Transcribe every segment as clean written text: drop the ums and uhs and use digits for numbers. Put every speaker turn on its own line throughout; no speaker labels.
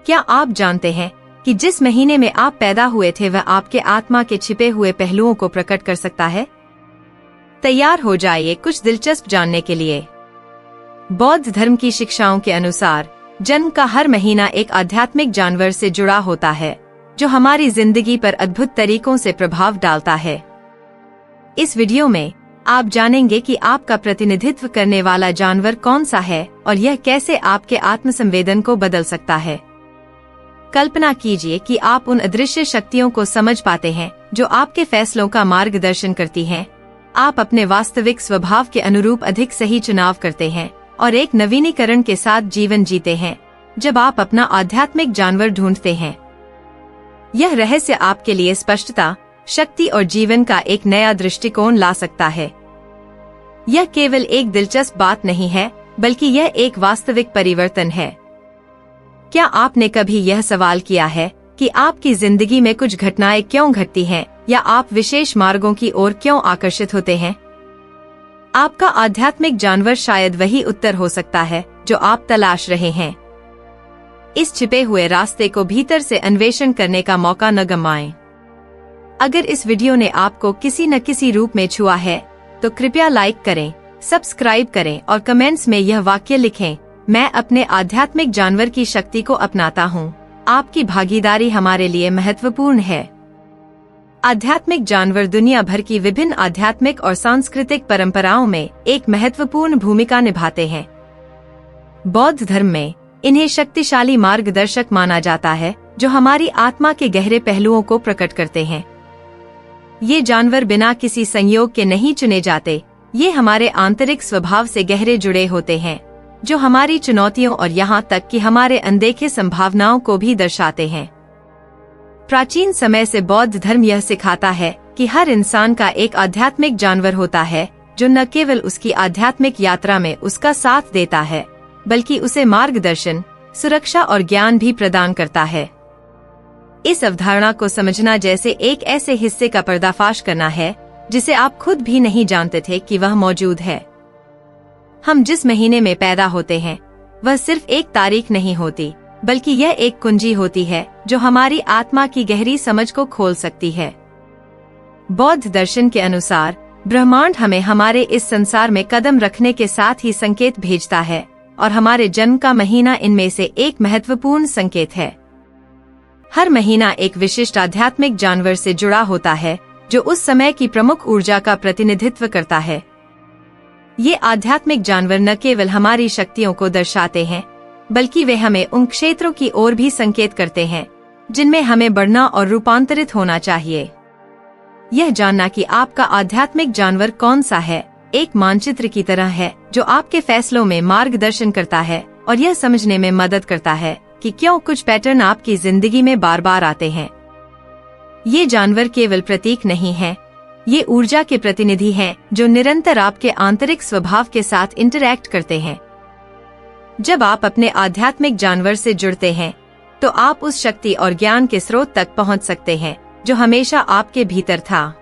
क्या आप जानते हैं कि जिस महीने में आप पैदा हुए थे वह आपके आत्मा के छिपे हुए पहलुओं को प्रकट कर सकता है? तैयार हो जाइए कुछ दिलचस्प जानने के लिए। बौद्ध धर्म की शिक्षाओं के अनुसार जन्म का हर महीना एक आध्यात्मिक जानवर से जुड़ा होता है, जो हमारी जिंदगी पर अद्भुत तरीकों से प्रभाव डालता है। इस वीडियो में आप जानेंगे कि आपका प्रतिनिधित्व करने वाला जानवर कौन सा है और यह कैसे आपके आत्मसंवेदन को बदल सकता है। कल्पना कीजिए कि आप उन अदृश्य शक्तियों को समझ पाते हैं जो आपके फैसलों का मार्गदर्शन करती हैं। आप अपने वास्तविक स्वभाव के अनुरूप अधिक सही चुनाव करते हैं और एक नवीनीकरण के साथ जीवन जीते हैं जब आप अपना आध्यात्मिक जानवर ढूंढते हैं। यह रहस्य आपके लिए स्पष्टता, शक्ति और जीवन का एक नया दृष्टिकोण ला सकता है। यह केवल एक दिलचस्प बात नहीं है, बल्कि यह एक वास्तविक परिवर्तन है। क्या आपने कभी यह सवाल किया है कि आपकी जिंदगी में कुछ घटनाएं क्यों घटती हैं या आप विशेष मार्गों की ओर क्यों आकर्षित होते हैं? आपका आध्यात्मिक जानवर शायद वही उत्तर हो सकता है जो आप तलाश रहे हैं। इस छिपे हुए रास्ते को भीतर से अन्वेषण करने का मौका न गंवाएं। अगर इस वीडियो ने आपको किसी न किसी रूप में छुआ है तो कृपया लाइक करें, सब्सक्राइब करें और कमेंट्स में यह वाक्य लिखें, मैं अपने आध्यात्मिक जानवर की शक्ति को अपनाता हूँ। आपकी भागीदारी हमारे लिए महत्वपूर्ण है। आध्यात्मिक जानवर दुनिया भर की विभिन्न आध्यात्मिक और सांस्कृतिक परंपराओं में एक महत्वपूर्ण भूमिका निभाते हैं। बौद्ध धर्म में इन्हें शक्तिशाली मार्गदर्शक माना जाता है जो हमारी आत्मा के गहरे पहलुओं को प्रकट करते हैं। ये जानवर बिना किसी संयोग के नहीं चुने जाते, ये हमारे आंतरिक स्वभाव से गहरे जुड़े होते हैं, जो हमारी चुनौतियों और यहाँ तक कि हमारे अनदेखे संभावनाओं को भी दर्शाते हैं। प्राचीन समय से बौद्ध धर्म यह सिखाता है कि हर इंसान का एक आध्यात्मिक जानवर होता है जो न केवल उसकी आध्यात्मिक यात्रा में उसका साथ देता है, बल्कि उसे मार्गदर्शन, सुरक्षा और ज्ञान भी प्रदान करता है। इस अवधारणा को समझना जैसे एक ऐसे हिस्से का पर्दाफाश करना है जिसे आप खुद भी नहीं जानते थे कि वह मौजूद है। हम जिस महीने में पैदा होते हैं वह सिर्फ एक तारीख नहीं होती, बल्कि यह एक कुंजी होती है जो हमारी आत्मा की गहरी समझ को खोल सकती है। बौद्ध दर्शन के अनुसार ब्रह्मांड हमें हमारे इस संसार में कदम रखने के साथ ही संकेत भेजता है और हमारे जन्म का महीना इनमें से एक महत्वपूर्ण संकेत है। हर महीना एक विशिष्ट आध्यात्मिक जानवर से जुड़ा होता है जो उस समय की प्रमुख ऊर्जा का प्रतिनिधित्व करता है। ये आध्यात्मिक जानवर न केवल हमारी शक्तियों को दर्शाते हैं, बल्कि वे हमें उन क्षेत्रों की ओर भी संकेत करते हैं जिनमें हमें बढ़ना और रूपांतरित होना चाहिए। यह जानना कि आपका आध्यात्मिक जानवर कौन सा है एक मानचित्र की तरह है जो आपके फैसलों में मार्गदर्शन करता है और यह समझने में मदद करता है कि क्यों कुछ पैटर्न आपकी जिंदगी में बार बार आते हैं। ये जानवर केवल प्रतीक नहीं है, ये ऊर्जा के प्रतिनिधि हैं जो निरंतर आपके आंतरिक स्वभाव के साथ इंटरैक्ट करते हैं। जब आप अपने आध्यात्मिक जानवर से जुड़ते हैं तो आप उस शक्ति और ज्ञान के स्रोत तक पहुंच सकते हैं जो हमेशा आपके भीतर था।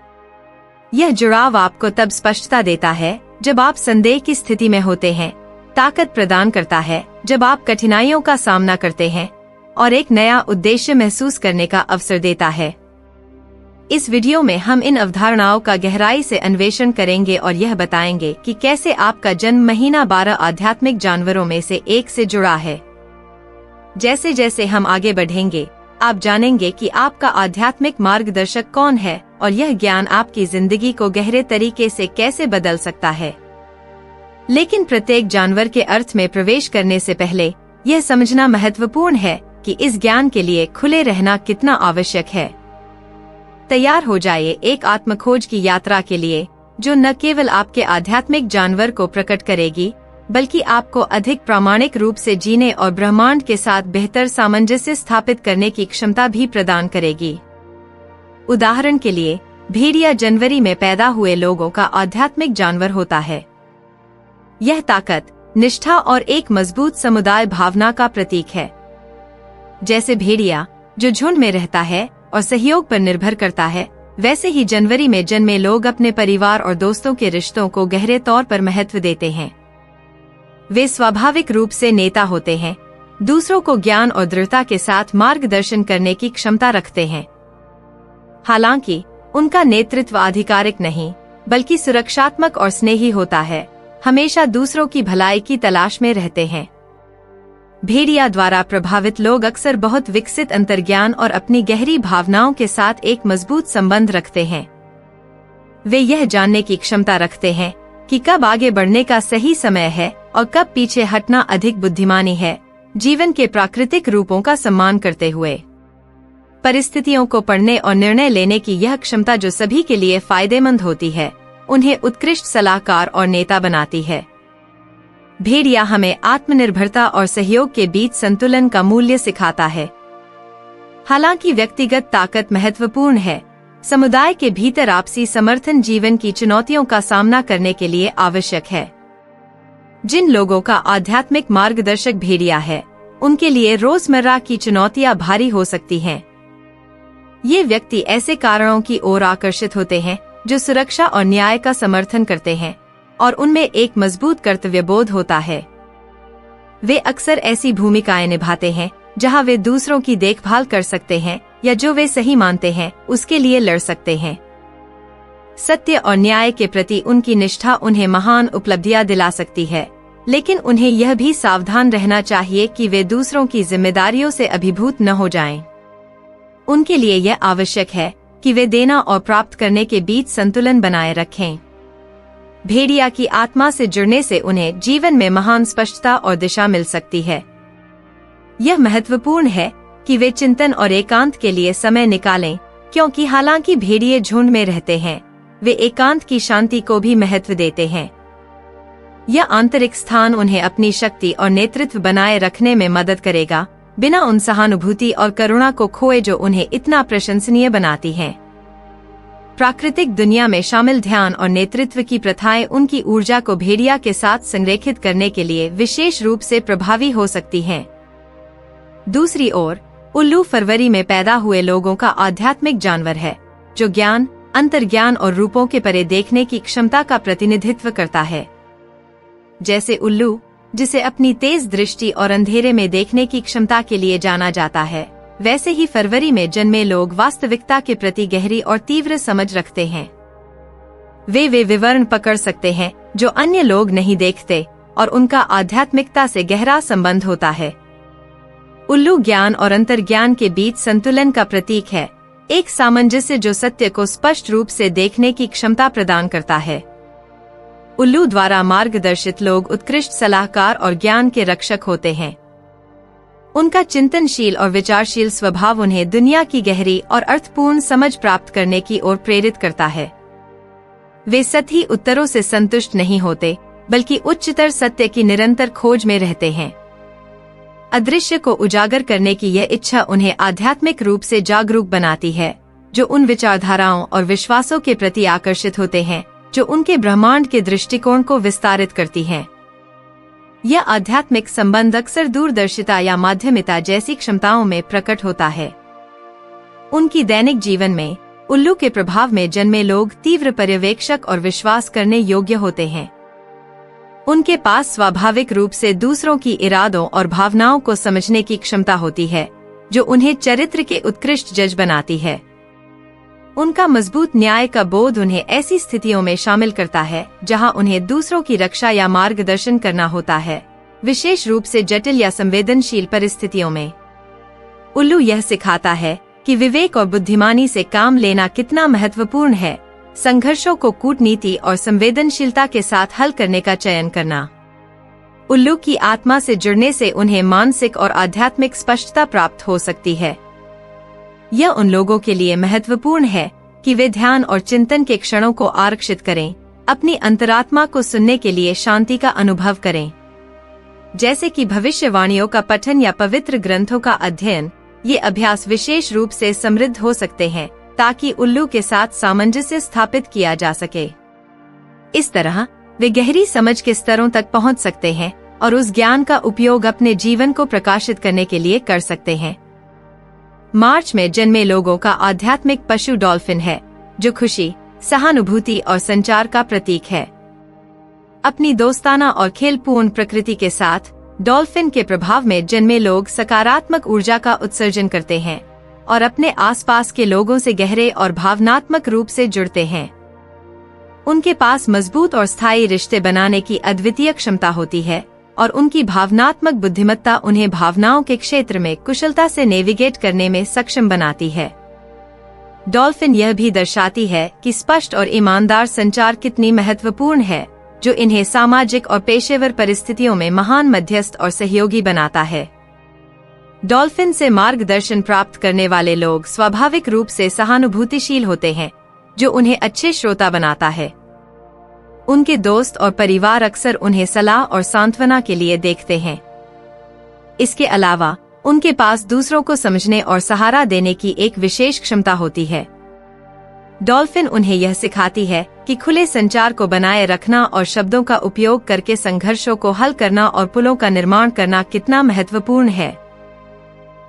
यह जुड़ाव आपको तब स्पष्टता देता है जब आप संदेह की स्थिति में होते हैं, ताकत प्रदान करता है जब आप कठिनाइयों का सामना करते हैं और एक नया उद्देश्य महसूस करने का अवसर देता है। इस वीडियो में हम इन अवधारणाओं का गहराई से अन्वेषण करेंगे और यह बताएंगे कि कैसे आपका जन्म महीना 12 आध्यात्मिक जानवरों में से एक से जुड़ा है। जैसे जैसे हम आगे बढ़ेंगे, आप जानेंगे कि आपका आध्यात्मिक मार्गदर्शक कौन है और यह ज्ञान आपकी जिंदगी को गहरे तरीके से कैसे बदल सकता है। लेकिन प्रत्येक जानवर के अर्थ में प्रवेश करने से पहले यह समझना महत्वपूर्ण है कि इस ज्ञान के लिए खुले रहना कितना आवश्यक है। तैयार हो जाइए एक आत्मखोज की यात्रा के लिए जो न केवल आपके आध्यात्मिक जानवर को प्रकट करेगी, बल्कि आपको अधिक प्रामाणिक रूप से जीने और ब्रह्मांड के साथ बेहतर सामंजस्य स्थापित करने की क्षमता भी प्रदान करेगी। उदाहरण के लिए, भेड़िया जनवरी में पैदा हुए लोगों का आध्यात्मिक जानवर होता है। यह ताकत, निष्ठा और एक मजबूत समुदाय भावना का प्रतीक है। जैसे भेड़िया जो झुंड में रहता है और सहयोग पर निर्भर करता है, वैसे ही जनवरी में जन्मे लोग अपने परिवार और दोस्तों के रिश्तों को गहरे तौर पर महत्व देते हैं। वे स्वाभाविक रूप से नेता होते हैं, दूसरों को ज्ञान और दृढ़ता के साथ मार्गदर्शन करने की क्षमता रखते हैं। हालांकि उनका नेतृत्व आधिकारिक नहीं बल्कि सुरक्षात्मक और स्नेही होता है, हमेशा दूसरों की भलाई की तलाश में रहते हैं। भेड़िया द्वारा प्रभावित लोग अक्सर बहुत विकसित अंतर्ज्ञान और अपनी गहरी भावनाओं के साथ एक मजबूत संबंध रखते हैं। वे यह जानने की क्षमता रखते हैं कि कब आगे बढ़ने का सही समय है और कब पीछे हटना अधिक बुद्धिमानी है, जीवन के प्राकृतिक रूपों का सम्मान करते हुए। परिस्थितियों को पढ़ने और निर्णय लेने की यह क्षमता जो सभी के लिए फायदेमंद होती है, उन्हें उत्कृष्ट सलाहकार और नेता बनाती है। भेड़िया हमें आत्मनिर्भरता और सहयोग के बीच संतुलन का मूल्य सिखाता है। हालांकि व्यक्तिगत ताकत महत्वपूर्ण है, समुदाय के भीतर आपसी समर्थन जीवन की चुनौतियों का सामना करने के लिए आवश्यक है। जिन लोगों का आध्यात्मिक मार्गदर्शक भेड़िया है, उनके लिए रोजमर्रा की चुनौतियां भारी हो सकती हैं। ये व्यक्ति ऐसे कारणों की ओर आकर्षित होते हैं जो सुरक्षा और न्याय का समर्थन करते हैं और उनमें एक मजबूत कर्तव्यबोध होता है। वे अक्सर ऐसी भूमिकाएं निभाते हैं जहां वे दूसरों की देखभाल कर सकते हैं या जो वे सही मानते हैं उसके लिए लड़ सकते हैं। सत्य और न्याय के प्रति उनकी निष्ठा उन्हें महान उपलब्धियां दिला सकती है, लेकिन उन्हें यह भी सावधान रहना चाहिए कि वे दूसरों की जिम्मेदारियों से अभिभूत न हो जाएं। उनके लिए यह आवश्यक है कि वे देना और प्राप्त करने के बीच संतुलन बनाए रखें। भेड़िया की आत्मा से जुड़ने से उन्हें जीवन में महान स्पष्टता और दिशा मिल सकती है। यह महत्वपूर्ण है कि वे चिंतन और एकांत के लिए समय निकालें, क्योंकि हालांकि भेड़िए झुंड में रहते हैं, वे एकांत की शांति को भी महत्व देते हैं। यह आंतरिक स्थान उन्हें अपनी शक्ति और नेतृत्व बनाए रखने में मदद करेगा, बिना उन सहानुभूति और करुणा को खोए जो उन्हें इतना प्रशंसनीय बनाती हैं। प्राकृतिक दुनिया में शामिल ध्यान और नेतृत्व की प्रथाएं उनकी ऊर्जा को भेड़िया के साथ संरेखित करने के लिए विशेष रूप से प्रभावी हो सकती हैं। दूसरी ओर, उल्लू फरवरी में पैदा हुए लोगों का आध्यात्मिक जानवर है, जो ज्ञान, अंतर्ज्ञान और रूपों के परे देखने की क्षमता का प्रतिनिधित्व करता है। जैसे उल्लू, जिसे अपनी तेज दृष्टि और अंधेरे में देखने की क्षमता के लिए जाना जाता है, वैसे ही फरवरी में जन्मे लोग वास्तविकता के प्रति गहरी और तीव्र समझ रखते हैं। वे विवरण पकड़ सकते हैं जो अन्य लोग नहीं देखते और उनका आध्यात्मिकता से गहरा संबंध होता है। उल्लू ज्ञान और अंतर्ज्ञान के बीच संतुलन का प्रतीक है, एक सामंजस्य जो सत्य को स्पष्ट रूप से देखने की क्षमता प्रदान करता है। उल्लू द्वारा मार्गदर्शित लोग उत्कृष्ट सलाहकार और ज्ञान के रक्षक होते हैं। उनका चिंतनशील और विचारशील स्वभाव उन्हें दुनिया की गहरी और अर्थपूर्ण समझ प्राप्त करने की ओर प्रेरित करता है। वे सतही उत्तरों से संतुष्ट नहीं होते, बल्कि उच्चतर सत्य की निरंतर खोज में रहते हैं। अदृश्य को उजागर करने की यह इच्छा उन्हें आध्यात्मिक रूप से जागरूक बनाती है, जो उन विचारधाराओं और विश्वासों के प्रति आकर्षित होते हैं जो उनके ब्रह्मांड के दृष्टिकोण को विस्तारित करती हैं। यह आध्यात्मिक संबंध अक्सर दूरदर्शिता या माध्यमिता जैसी क्षमताओं में प्रकट होता है। उनकी दैनिक जीवन में उल्लू के प्रभाव में जन्मे लोग तीव्र पर्यवेक्षक और विश्वास करने योग्य होते हैं। उनके पास स्वाभाविक रूप से दूसरों की इरादों और भावनाओं को समझने की क्षमता होती है, जो उन्हें चरित्र के उत्कृष्ट जज बनाती है। उनका मजबूत न्याय का बोध उन्हें ऐसी स्थितियों में शामिल करता है जहां उन्हें दूसरों की रक्षा या मार्गदर्शन करना होता है, विशेष रूप से जटिल या संवेदनशील परिस्थितियों में। उल्लू यह सिखाता है कि विवेक और बुद्धिमानी से काम लेना कितना महत्वपूर्ण है, संघर्षों को कूटनीति और संवेदनशीलता के साथ हल करने का चयन करना। उल्लू की आत्मा से जुड़ने से उन्हें मानसिक और आध्यात्मिक स्पष्टता प्राप्त हो सकती है। यह उन लोगों के लिए महत्वपूर्ण है कि वे ध्यान और चिंतन के क्षणों को आरक्षित करें, अपनी अंतरात्मा को सुनने के लिए शांति का अनुभव करें। जैसे कि भविष्यवाणियों का पठन या पवित्र ग्रंथों का अध्ययन, ये अभ्यास विशेष रूप से समृद्ध हो सकते हैं ताकि उल्लू के साथ सामंजस्य स्थापित किया जा सके। इस तरह वे गहरी समझ के स्तरों तक पहुंच सकते हैं और उस ज्ञान का उपयोग अपने जीवन को प्रकाशित करने के लिए कर सकते हैं। मार्च में जन्मे लोगों का आध्यात्मिक पशु डॉल्फिन है, जो खुशी, सहानुभूति और संचार का प्रतीक है। अपनी दोस्ताना और खेलपूर्ण प्रकृति के साथ डॉल्फिन के प्रभाव में जन्मे लोग सकारात्मक ऊर्जा का उत्सर्जन करते हैं और अपने आसपास के लोगों से गहरे और भावनात्मक रूप से जुड़ते हैं। उनके पास मजबूत और स्थायी रिश्ते बनाने की अद्वितीय क्षमता होती है और उनकी भावनात्मक बुद्धिमत्ता उन्हें भावनाओं के क्षेत्र में कुशलता से नेविगेट करने में सक्षम बनाती है। डॉल्फिन यह भी दर्शाती है कि स्पष्ट और ईमानदार संचार कितनी महत्वपूर्ण है, जो इन्हें सामाजिक और पेशेवर परिस्थितियों में महान मध्यस्थ और सहयोगी बनाता है। डॉल्फिन से मार्गदर्शन प्राप्त करने वाले लोग स्वाभाविक रूप से सहानुभूतिशील होते हैं, जो उन्हें अच्छे श्रोता बनाता है। उनके दोस्त और परिवार अक्सर उन्हें सलाह और सांत्वना के लिए देखते हैं। इसके अलावा उनके पास दूसरों को समझने और सहारा देने की एक विशेष क्षमता होती है। डॉल्फिन उन्हें यह सिखाती है कि खुले संचार को बनाए रखना और शब्दों का उपयोग करके संघर्षों को हल करना और पुलों का निर्माण करना कितना महत्वपूर्ण है।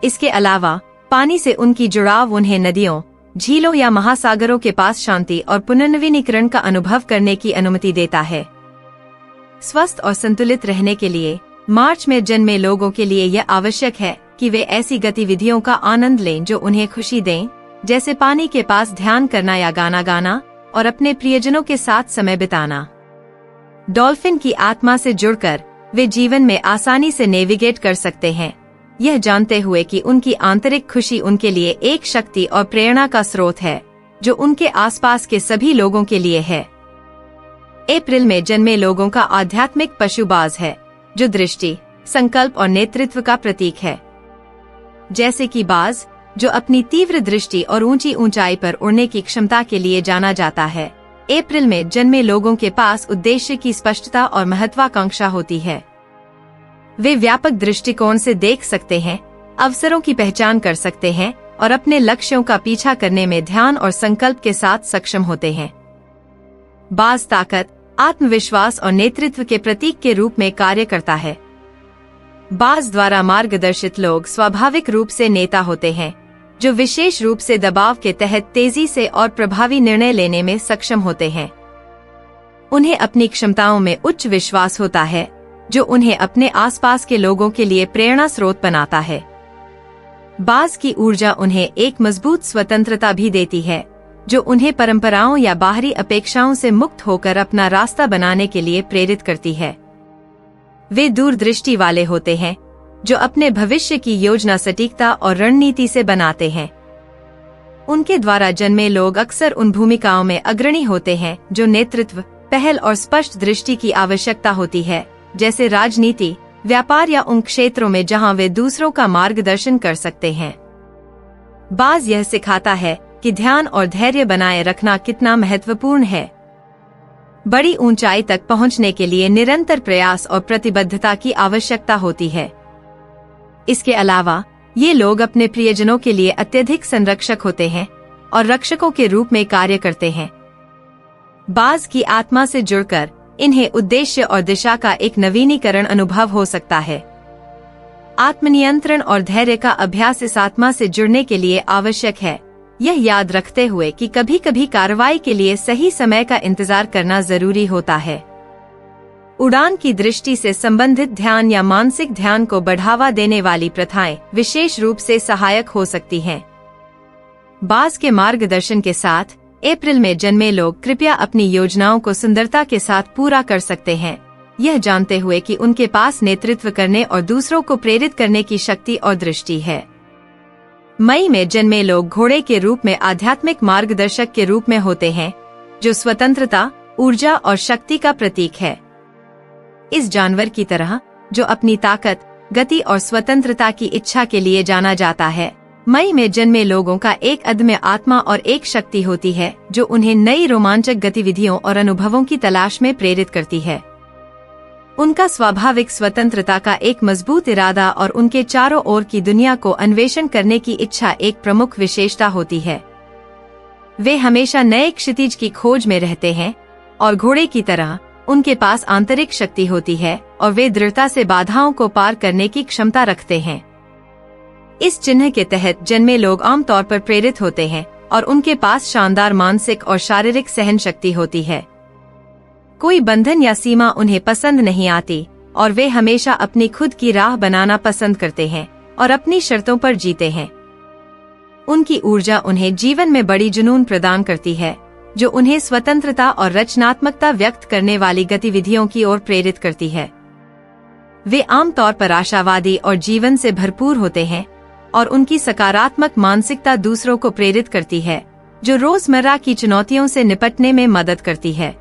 इसके अलावा पानी से उनकी जुड़ाव उन्हें नदियों, झीलों या महासागरों के पास शांति और पुनर्नवीनीकरण का अनुभव करने की अनुमति देता है। स्वस्थ और संतुलित रहने के लिए मार्च में जन्मे लोगों के लिए यह आवश्यक है कि वे ऐसी गतिविधियों का आनंद लें जो उन्हें खुशी दें, जैसे पानी के पास ध्यान करना या गाना गाना और अपने प्रियजनों के साथ समय बिताना। डॉल्फिन की आत्मा से जुड़कर वे जीवन में आसानी से नेविगेट कर सकते हैं, यह जानते हुए कि उनकी आंतरिक खुशी उनके लिए एक शक्ति और प्रेरणा का स्रोत है, जो उनके आसपास के सभी लोगों के लिए है। अप्रैल में जन्मे लोगों का आध्यात्मिक पशु बाज है, जो दृष्टि, संकल्प और नेतृत्व का प्रतीक है। जैसे कि बाज, जो अपनी तीव्र दृष्टि और ऊंची ऊंचाई पर उड़ने की क्षमता के लिए जाना जाता है, अप्रैल में जन्मे लोगों के पास उद्देश्य की स्पष्टता और महत्वाकांक्षा होती है। वे व्यापक दृष्टिकोण से देख सकते हैं, अवसरों की पहचान कर सकते हैं और अपने लक्ष्यों का पीछा करने में ध्यान और संकल्प के साथ सक्षम होते हैं। बाज ताकत, आत्मविश्वास और नेतृत्व के प्रतीक के रूप में कार्य करता है। बाज द्वारा मार्गदर्शित लोग स्वाभाविक रूप से नेता होते हैं, जो विशेष रूप से दबाव के तहत तेजी से और प्रभावी निर्णय लेने में सक्षम होते हैं। उन्हें अपनी क्षमताओं में उच्च विश्वास होता है, जो उन्हें अपने आसपास के लोगों के लिए प्रेरणा स्रोत बनाता है। बाज की ऊर्जा उन्हें एक मजबूत स्वतंत्रता भी देती है, जो उन्हें परंपराओं या बाहरी अपेक्षाओं से मुक्त होकर अपना रास्ता बनाने के लिए प्रेरित करती है। वे दूरदृष्टि वाले होते हैं, जो अपने भविष्य की योजना सटीकता और रणनीति से बनाते हैं। उनके द्वारा जन्मे लोग अक्सर उन भूमिकाओं में अग्रणी होते हैं जो नेतृत्व, पहल और स्पष्ट दृष्टि की आवश्यकता होती है, जैसे राजनीति, व्यापार या उन क्षेत्रों में जहां वे दूसरों का मार्गदर्शन कर सकते हैं। बाज यह सिखाता है कि ध्यान और धैर्य बनाए रखना कितना महत्वपूर्ण है। बड़ी ऊंचाई तक पहुंचने के लिए निरंतर प्रयास और प्रतिबद्धता की आवश्यकता होती है। इसके अलावा ये लोग अपने प्रियजनों के लिए अत्यधिक संरक्षक होते हैं और रक्षकों के रूप में कार्य करते हैं। बाज की आत्मा से जुड़कर इन्हें उद्देश्य और दिशा का एक नवीनीकरण अनुभव हो सकता है। आत्मनियंत्रण और धैर्य का अभ्यास इस आत्मा से जुड़ने के लिए आवश्यक है, यह याद रखते हुए कि कभी कभी कार्रवाई के लिए सही समय का इंतजार करना जरूरी होता है। उड़ान की दृष्टि से संबंधित ध्यान या मानसिक ध्यान को बढ़ावा देने वाली प्रथाएं विशेष रूप से सहायक हो सकती हैं। बाज के मार्गदर्शन के साथ अप्रैल में जन्मे लोग कृपया अपनी योजनाओं को सुंदरता के साथ पूरा कर सकते हैं, यह जानते हुए कि उनके पास नेतृत्व करने और दूसरों को प्रेरित करने की शक्ति और दृष्टि है। मई में जन्मे लोग घोड़े के रूप में आध्यात्मिक मार्गदर्शक के रूप में होते हैं, जो स्वतंत्रता, ऊर्जा और शक्ति का प्रतीक है। इस जानवर की तरह, जो अपनी ताकत, गति और स्वतंत्रता की इच्छा के लिए जाना जाता है, मई में जन्मे लोगों का एक अदम्य आत्मा और एक शक्ति होती है जो उन्हें नई रोमांचक गतिविधियों और अनुभवों की तलाश में प्रेरित करती है। उनका स्वाभाविक स्वतंत्रता का एक मजबूत इरादा और उनके चारों ओर की दुनिया को अन्वेषण करने की इच्छा एक प्रमुख विशेषता होती है। वे हमेशा नए क्षितिज की खोज में रहते हैं और घोड़े की तरह उनके पास आंतरिक शक्ति होती है और वे दृढ़ता से बाधाओं को पार करने की क्षमता रखते हैं। इस चिन्ह के तहत जन्मे लोग आमतौर पर प्रेरित होते हैं और उनके पास शानदार मानसिक और शारीरिक सहन शक्ति होती है। कोई बंधन या सीमा उन्हें पसंद नहीं आती और वे हमेशा अपनी खुद की राह बनाना पसंद करते हैं और अपनी शर्तों पर जीते हैं। उनकी ऊर्जा उन्हें जीवन में बड़ी जुनून प्रदान करती है, जो उन्हें स्वतंत्रता और रचनात्मकता व्यक्त करने वाली गतिविधियों की ओर प्रेरित करती है। वे आमतौर पर आशावादी और जीवन से भरपूर होते हैं और उनकी सकारात्मक मानसिकता दूसरों को प्रेरित करती है, जो रोजमर्रा की चुनौतियों से निपटने में मदद करती है।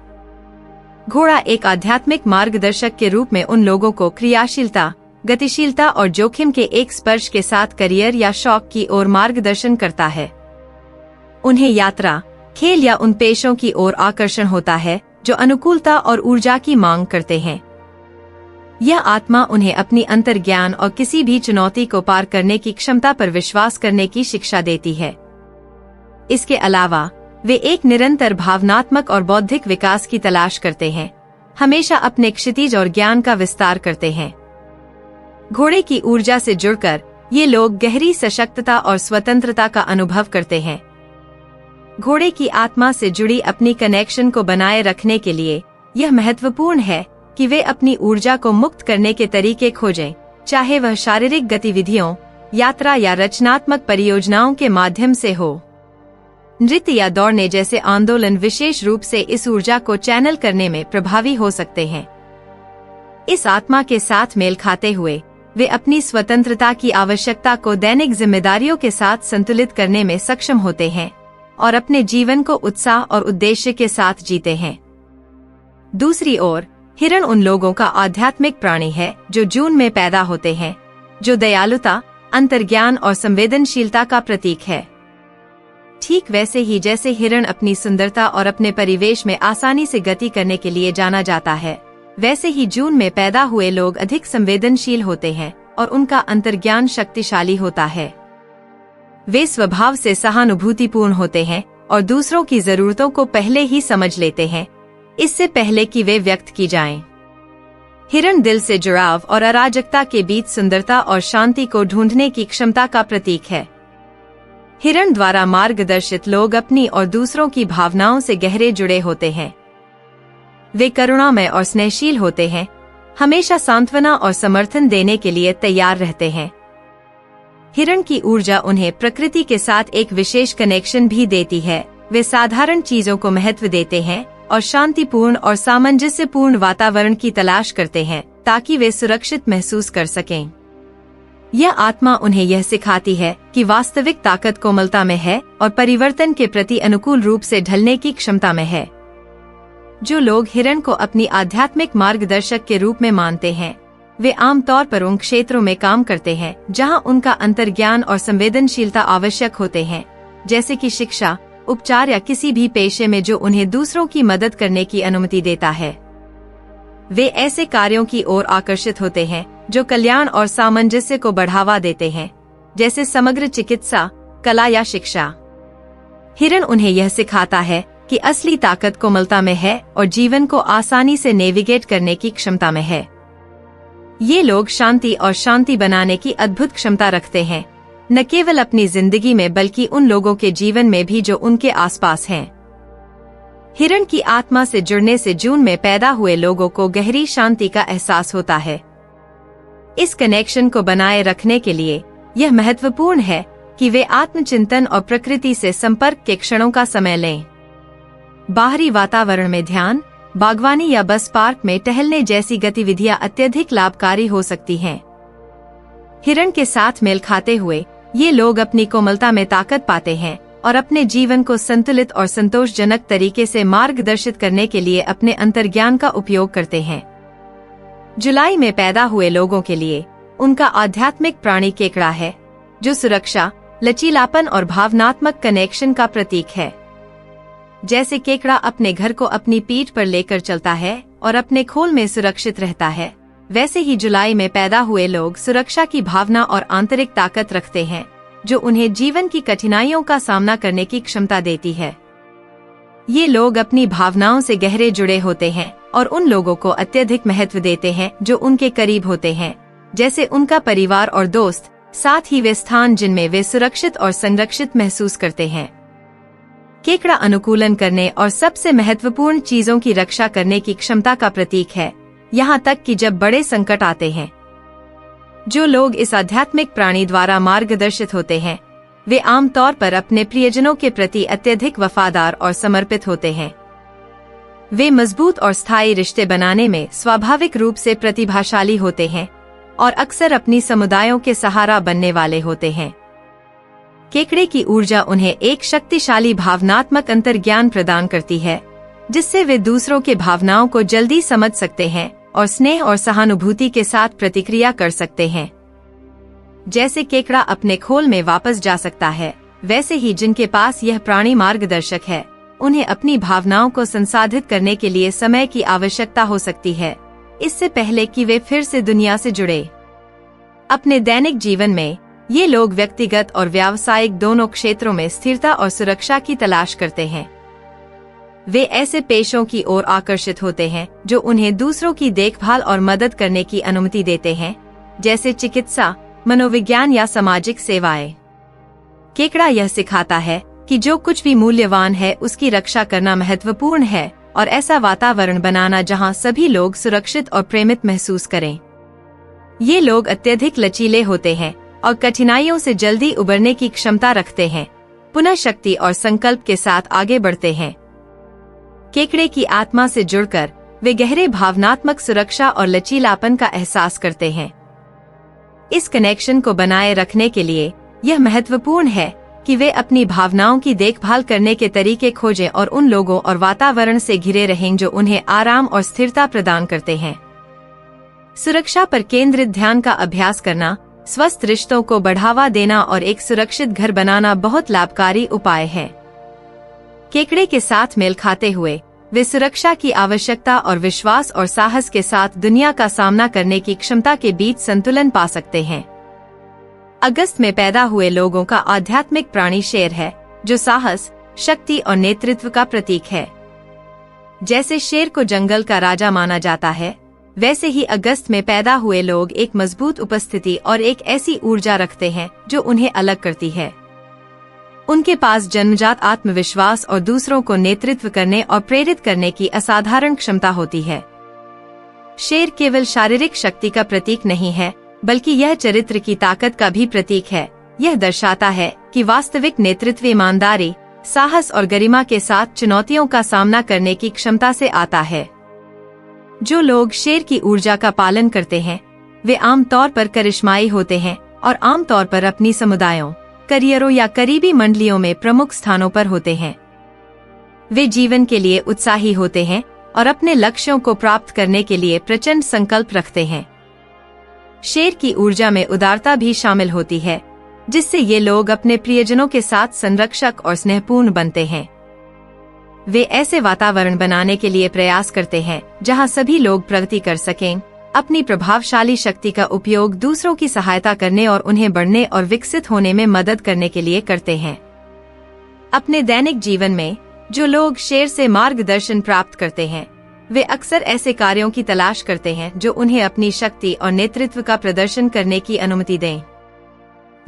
घोड़ा एक आध्यात्मिक मार्गदर्शक के रूप में उन लोगों को क्रियाशीलता, गतिशीलता और जोखिम के एक स्पर्श के साथ करियर या शौक की ओर मार्गदर्शन करता है। उन्हें यात्रा, खेल या उन पेशों की ओर आकर्षण होता है जो अनुकूलता और ऊर्जा की मांग करते हैं। यह आत्मा उन्हें अपनी अंतर्ज्ञान और किसी भी चुनौती को पार करने की क्षमता पर विश्वास करने की शिक्षा देती है। इसके अलावा वे एक निरंतर भावनात्मक और बौद्धिक विकास की तलाश करते हैं, हमेशा अपने क्षितिज और ज्ञान का विस्तार करते हैं। घोड़े की ऊर्जा से जुड़कर ये लोग गहरी सशक्तता और स्वतंत्रता का अनुभव करते हैं। घोड़े की आत्मा से जुड़ी अपनी कनेक्शन को बनाए रखने के लिए यह महत्वपूर्ण है कि वे अपनी ऊर्जा को मुक्त करने के तरीके खोजें, चाहे वह शारीरिक गतिविधियों, यात्रा या रचनात्मक परियोजनाओं के माध्यम से हो। नृत्य या दौड़ने जैसे आंदोलन विशेष रूप से इस ऊर्जा को चैनल करने में प्रभावी हो सकते हैं। इस आत्मा के साथ मेल खाते हुए वे अपनी स्वतंत्रता की आवश्यकता को दैनिक जिम्मेदारियों के साथ संतुलित करने में सक्षम होते हैं और अपने जीवन को उत्साह और उद्देश्य के साथ जीते हैं। दूसरी ओर, हिरण उन लोगों का आध्यात्मिक प्राणी है जो जून में पैदा होते हैं, जो दयालुता, अंतर्ज्ञान और संवेदनशीलता का प्रतीक है। ठीक वैसे ही जैसे हिरण अपनी सुंदरता और अपने परिवेश में आसानी से गति करने के लिए जाना जाता है, वैसे ही जून में पैदा हुए लोग अधिक संवेदनशील होते हैं और उनका अंतर्ज्ञान शक्तिशाली होता है। वे स्वभाव से सहानुभूतिपूर्ण होते हैं और दूसरों की जरूरतों को पहले ही समझ लेते हैं, इससे पहले कि वे व्यक्त की जाएं। हिरण दिल से जुड़ाव और अराजकता के बीच सुंदरता और शांति को ढूंढने की क्षमता का प्रतीक है। हिरण द्वारा मार्गदर्शित लोग अपनी और दूसरों की भावनाओं से गहरे जुड़े होते हैं। वे करुणामय और स्नेहशील होते हैं, हमेशा सांत्वना और समर्थन देने के लिए तैयार रहते हैं। हिरण की ऊर्जा उन्हें प्रकृति के साथ एक विशेष कनेक्शन भी देती है। वे साधारण चीजों को महत्व देते हैं और शांतिपूर्ण और सामंजस्यपूर्ण वातावरण की तलाश करते हैं ताकि वे सुरक्षित महसूस कर सकें। यह आत्मा उन्हें यह सिखाती है कि वास्तविक ताकत कोमलता में है और परिवर्तन के प्रति अनुकूल रूप से ढलने की क्षमता में है। जो लोग हिरण को अपनी आध्यात्मिक मार्गदर्शक के रूप में मानते हैं, वे आमतौर पर उन क्षेत्रों में काम करते हैं जहां उनका अंतर्ज्ञान और संवेदनशीलता आवश्यक होते हैं, जैसे कि शिक्षा, उपचार या किसी भी पेशे में जो उन्हें दूसरों की मदद करने की अनुमति देता है। वे ऐसे कार्यों की ओर आकर्षित होते हैं जो कल्याण और सामंजस्य को बढ़ावा देते हैं, जैसे समग्र चिकित्सा, कला या शिक्षा। हिरण उन्हें यह सिखाता है कि असली ताकत कोमलता में है और जीवन को आसानी से नेविगेट करने की क्षमता में है। ये लोग शांति और शांति बनाने की अद्भुत क्षमता रखते हैं, न केवल अपनी जिंदगी में बल्कि उन लोगों के जीवन में भी जो उनके आसपास हैं। हिरण की आत्मा से जुड़ने से जून में पैदा हुए लोगों को गहरी शांति का एहसास होता है। इस कनेक्शन को बनाए रखने के लिए यह महत्वपूर्ण है कि वे आत्मचिंतन और प्रकृति से संपर्क के क्षणों का समय लें। बाहरी वातावरण में ध्यान, बागवानी या बस पार्क में टहलने जैसी गतिविधियां अत्यधिक लाभकारी हो सकती हैं। हिरण के साथ मेल खाते हुए ये लोग अपनी कोमलता में ताकत पाते हैं और अपने जीवन को संतुलित और संतोषजनक तरीके से मार्गदर्शित करने के लिए अपने अंतर्ज्ञान का उपयोग करते हैं। जुलाई में पैदा हुए लोगों के लिए उनका आध्यात्मिक प्राणी केकड़ा है, जो सुरक्षा, लचीलापन और भावनात्मक कनेक्शन का प्रतीक है। जैसे केकड़ा अपने घर को अपनी पीठ पर लेकर चलता है और अपने खोल में सुरक्षित रहता है, वैसे ही जुलाई में पैदा हुए लोग सुरक्षा की भावना और आंतरिक ताकत रखते हैं, जो उन्हें जीवन की कठिनाइयों का सामना करने की क्षमता देती है। ये लोग अपनी भावनाओं से गहरे जुड़े होते हैं और उन लोगों को अत्यधिक महत्व देते हैं जो उनके करीब होते हैं, जैसे उनका परिवार और दोस्त, साथ ही वे स्थान जिनमें वे सुरक्षित और संरक्षित महसूस करते हैं। केकड़ा अनुकूलन करने और सबसे महत्वपूर्ण चीजों की रक्षा करने की क्षमता का प्रतीक है। यहाँ तक कि जब बड़े संकट आते हैं। जो लोग इस आध्यात्मिक प्राणी द्वारा मार्गदर्शित होते हैं वे आमतौर पर अपने प्रियजनों के प्रति अत्यधिक वफादार और समर्पित होते हैं। वे मजबूत और स्थायी रिश्ते बनाने में स्वाभाविक रूप से प्रतिभाशाली होते हैं और अक्सर अपनी समुदायों के सहारा बनने वाले होते हैं। केकड़े की ऊर्जा उन्हें एक शक्तिशाली भावनात्मक अंतर्ज्ञान प्रदान करती है, जिससे वे दूसरों के भावनाओं को जल्दी समझ सकते हैं और स्नेह और सहानुभूति के साथ प्रतिक्रिया कर सकते हैं। जैसे केकड़ा अपने खोल में वापस जा सकता है, वैसे ही जिनके पास यह प्राणी मार्गदर्शक है उन्हें अपनी भावनाओं को संसाधित करने के लिए समय की आवश्यकता हो सकती है, इससे पहले कि वे फिर से दुनिया से जुड़े। अपने दैनिक जीवन में ये लोग व्यक्तिगत और व्यावसायिक दोनों क्षेत्रों में स्थिरता और सुरक्षा की तलाश करते हैं। वे ऐसे पेशों की ओर आकर्षित होते हैं जो उन्हें दूसरों की देखभाल और मदद करने की अनुमति देते हैं, जैसे चिकित्सा, मनोविज्ञान या सामाजिक सेवाएं। केकड़ा यह सिखाता है कि जो कुछ भी मूल्यवान है उसकी रक्षा करना महत्वपूर्ण है और ऐसा वातावरण बनाना जहां सभी लोग सुरक्षित और प्रेमित महसूस करें। ये लोग अत्यधिक लचीले होते हैं और कठिनाइयों से जल्दी उबरने की क्षमता रखते हैं, पुनः शक्ति और संकल्प के साथ आगे बढ़ते हैं। केकड़े की आत्मा से जुड़कर वे गहरे भावनात्मक सुरक्षा और लचीलापन का एहसास करते हैं। इस कनेक्शन को बनाए रखने के लिए यह महत्वपूर्ण है कि वे अपनी भावनाओं की देखभाल करने के तरीके खोजें और उन लोगों और वातावरण से घिरे रहें जो उन्हें आराम और स्थिरता प्रदान करते हैं। सुरक्षा पर केंद्रित ध्यान का अभ्यास करना, स्वस्थ रिश्तों को बढ़ावा देना और एक सुरक्षित घर बनाना बहुत लाभकारी उपाय है। केकड़े के साथ मेल खाते हुए वे सुरक्षा की आवश्यकता और विश्वास और साहस के साथ दुनिया का सामना करने की क्षमता के बीच संतुलन पा सकते हैं। अगस्त में पैदा हुए लोगों का आध्यात्मिक प्राणी शेर है, जो साहस, शक्ति और नेतृत्व का प्रतीक है। जैसे शेर को जंगल का राजा माना जाता है, वैसे ही अगस्त में पैदा हुए लोग एक मजबूत उपस्थिति और एक ऐसी ऊर्जा रखते हैं जो उन्हें अलग करती है। उनके पास जन्मजात आत्मविश्वास और दूसरों को नेतृत्व करने और प्रेरित करने की असाधारण क्षमता होती है। शेर केवल शारीरिक शक्ति का प्रतीक नहीं है, बल्कि यह चरित्र की ताकत का भी प्रतीक है। यह दर्शाता है कि वास्तविक नेतृत्व ईमानदारी, साहस और गरिमा के साथ चुनौतियों का सामना करने की क्षमता से आता है। जो लोग शेर की ऊर्जा का पालन करते हैं वे आमतौर पर करिश्माई होते हैं और आमतौर पर अपनी समुदायों, करियरों या करीबी मंडलियों में प्रमुख स्थानों पर होते हैं। वे जीवन के लिए उत्साही होते हैं और अपने लक्ष्यों को प्राप्त करने के लिए प्रचंड संकल्प रखते हैं। शेर की ऊर्जा में उदारता भी शामिल होती है, जिससे ये लोग अपने प्रियजनों के साथ संरक्षक और स्नेहपूर्ण बनते हैं। वे ऐसे वातावरण बनाने के लिए प्रयास करते हैं जहां सभी लोग प्रगति कर सकें, अपनी प्रभावशाली शक्ति का उपयोग दूसरों की सहायता करने और उन्हें बढ़ने और विकसित होने में मदद करने के लिए करते हैं। अपने दैनिक जीवन में जो लोग शेर से मार्गदर्शन प्राप्त करते हैं वे अक्सर ऐसे कार्यों की तलाश करते हैं जो उन्हें अपनी शक्ति और नेतृत्व का प्रदर्शन करने की अनुमति दें।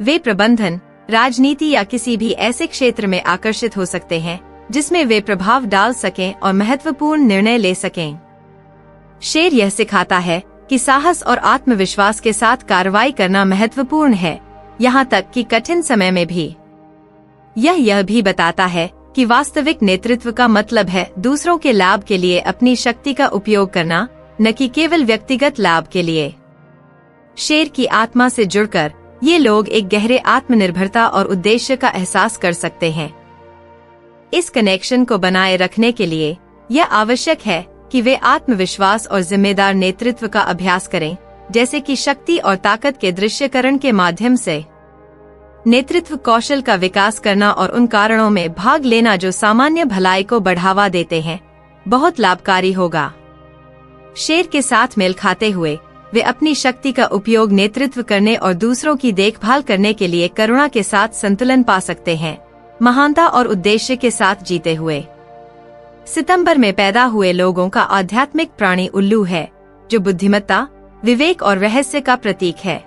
वे प्रबंधन, राजनीति या किसी भी ऐसे क्षेत्र में आकर्षित हो सकते हैं जिसमें वे प्रभाव डाल सकें और महत्वपूर्ण निर्णय ले सकें। शेर यह सिखाता है कि साहस और आत्मविश्वास के साथ कार्रवाई करना महत्वपूर्ण है, यहाँ तक कि कठिन समय में भी। यह भी बताता है कि वास्तविक नेतृत्व का मतलब है दूसरों के लाभ के लिए अपनी शक्ति का उपयोग करना, न कि केवल व्यक्तिगत लाभ के लिए। शेर की आत्मा से जुड़कर ये लोग एक गहरे आत्मनिर्भरता और उद्देश्य का एहसास कर सकते हैं। इस कनेक्शन को बनाए रखने के लिए यह आवश्यक है कि वे आत्मविश्वास और जिम्मेदार नेतृत्व का अभ्यास करें, जैसे कि शक्ति और ताकत के दृश्यकरण के माध्यम से। नेतृत्व कौशल का विकास करना और उन कारणों में भाग लेना जो सामान्य भलाई को बढ़ावा देते हैं, बहुत लाभकारी होगा। शेर के साथ मेल खाते हुए वे अपनी शक्ति का उपयोग नेतृत्व करने और दूसरों की देखभाल करने के लिए करुणा के साथ संतुलन पा सकते हैं, महानता और उद्देश्य के साथ जीते हुए। सितंबर में पैदा हुए लोगों का आध्यात्मिक प्राणी उल्लू है, जो बुद्धिमत्ता, विवेक और रहस्य का प्रतीक है।